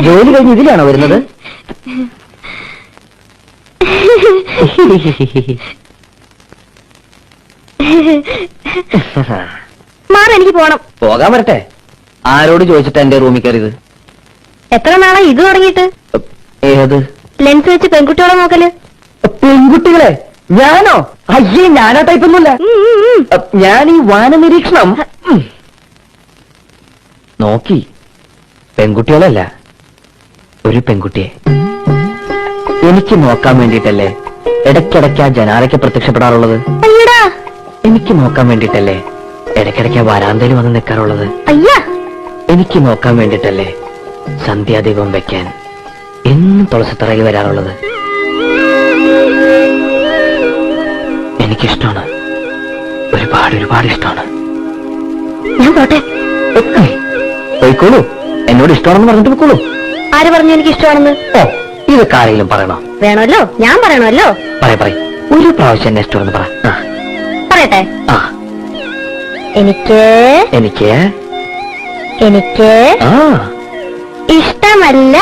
ജോലി കഴിഞ്ഞ് ഇതിലാണോ വരുന്നത്? എനിക്ക് പോണം. പോകാൻ വരട്ടെ. ആരോട് ചോദിച്ചിട്ടാ എന്റെ റൂമിൽ കയറിയത്? എത്ര നാളെ ഇത് തുടങ്ങിയിട്ട്? ഏത് ലെൻസ് വെച്ച് പെൺകുട്ടികളെ നോക്കല്? പെൺകുട്ടികളെ? ഞാനോ? അയ്യേ, ഞാനാ ടൈപ്പൊന്നുമില്ല. ഞാൻ ഈ വാന നിരീക്ഷണം നോക്കി. പെൺകുട്ടികളല്ല, ഒരു പെൺകുട്ടിയെ എനിക്ക് നോക്കാൻ വേണ്ടിട്ടല്ലേ ഇടയ്ക്കിടയ്ക്ക് ആ ജനാലയ്ക്ക് പ്രത്യക്ഷപ്പെടാറുള്ളത്? എനിക്ക് നോക്കാൻ വേണ്ടിട്ടല്ലേ ഇടയ്ക്കിടയ്ക്ക് ആ വരാന്തയിൽ വന്ന് നിൽക്കാറുള്ളത്? എനിക്ക് നോക്കാൻ വേണ്ടിട്ടല്ലേ സന്ധ്യാദീപം വെക്കാൻ എന്നും തുളസിത്തറയിൽ വരാറുള്ളത്? എനിക്കിഷ്ടമാണ്, ഒരുപാട് ഇഷ്ടമാണ്. ഞാൻ പോട്ടെ. പോയിക്കോളൂ. എന്നോട് ഇഷ്ടമാണെന്ന് പറഞ്ഞിട്ട് പോയിക്കോളൂ. ആര് പറഞ്ഞു എനിക്ക് ഇഷ്ടമാണെന്ന്? ഓ, ഇതൊക്കെ ആരെങ്കിലും പറയണോ? വേണമല്ലോ, ഞാൻ പറയണമല്ലോ. പറ, ഒരു പ്രാവശ്യം എന്നെ ഇഷ്ടമാണെന്ന് പറ. പറയട്ടെ. എനിക്ക് ഇഷ്ടമല്ല.